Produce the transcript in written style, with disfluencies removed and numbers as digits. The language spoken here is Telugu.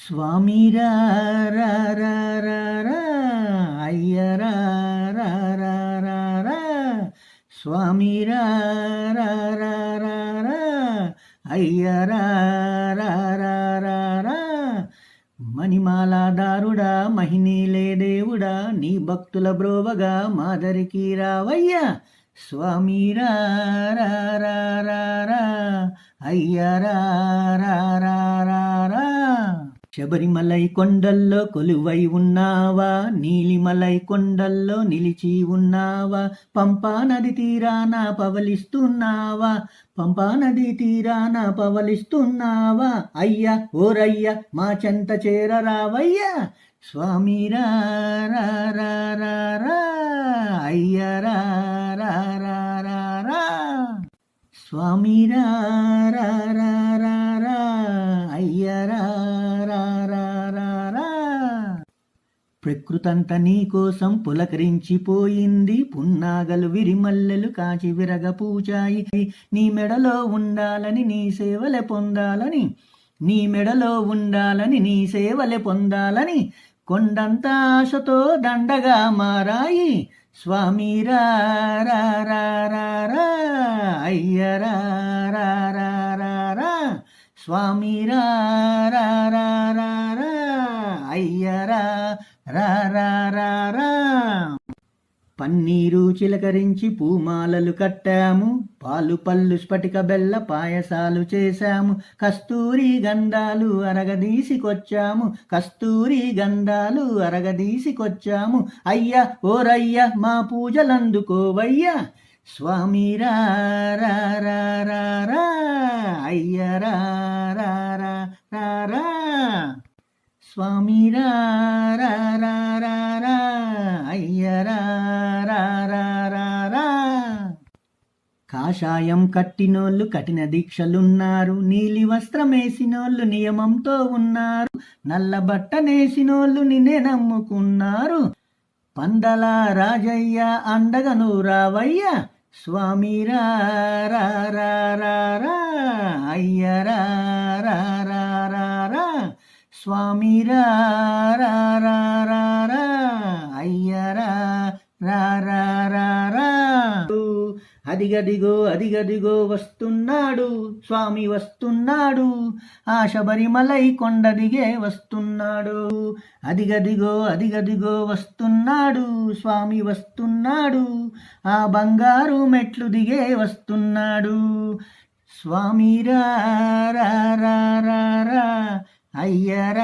స్వామి రా రా రా రా రా, అయ్య రా రా రా రా రా, స్వామి రా రా రా రా రా, అయ్య రా రా రా రా రా. మణిమాలాదారుడా మహినీలే దేవుడా, నీ భక్తుల బ్రోవగా మాదరికి రావయ్యా. స్వామి రా రా రా రా రా, అయ్య రా రా రా రా రా. శబరిమలై కొండల్లో కొలువై ఉన్నావా, నీలిమలై కొండల్లో నిలిచి ఉన్నావా, పంపా నది తీరాన పవలిస్తున్నావా, పంపా నది తీరాన పవలిస్తున్నావా. అయ్యా ఓరయ్యా మా చెంత చేరరావయ్యా. స్వామి రా రా రా రా రా, అయ్య రా రా రా రా రా, స్వామి రా రా రా రా రా, అయ్య రా రా రా రా రా. ప్రకృతంతా నీ కోసం పులకరించిపోయింది, పున్నాగలు విరిమల్లెలు కాచి విరగపూచాయి. నీ మెడలో ఉండాలని నీ సేవలే పొందాలని, నీ మెడలో ఉండాలని నీ సేవలే పొందాలని కొండంత ఆశతో దండగా మారాయి. స్వామి రా రా రా రా రా, అయ్య రా రా రా రా రా, స్వామి రా రా రా రా రా, అయ్య రా రా రా రా రా. పన్నీరు చిలకరించి పూమాలలు కట్టాము, పాలు పళ్ళు స్ఫటిక బెల్ల పాయసాలు చేశాము, కస్తూరి గంధాలు అరగదీసికొచ్చాము, కస్తూరి గంధాలు అరగదీసికొచ్చాము. అయ్యా ఓరయ్యా మా పూజలందుకోవయ్యా. స్వామి రా రా రా రా రా, అయ్య రా రా రా రా రా, స్వామి రా రా రా రా రా, అయ్య రా రా రా రా రా. కాషాయం కట్టినోళ్ళు కఠిన దీక్షలున్నారు, నీలి వస్త్రమేసినోళ్ళు నియమంతో ఉన్నారు, నల్ల బట్టనేసినోళ్ళు నిన్నే నమ్ముకున్నారు. పందల రాజయ్య అండగను రావయ్యా. స్వామి రా రా రా రా రా, అయ్య రా రా రా రా రా, స్వామి రా రా రా రా రా, అయ్య రా రా రా రా రా. అదిగదిగో అదిగదిగో వస్తున్నాడు స్వామి వస్తున్నాడు, ఆ శబరిమలై కొండ దిగే వస్తున్నాడు. అదిగదిగో అదిగదిగో వస్తున్నాడు స్వామి వస్తున్నాడు, ఆ బంగారు మెట్లు దిగే వస్తున్నాడు. స్వామి రా రా రా రా రా, అయ్య రా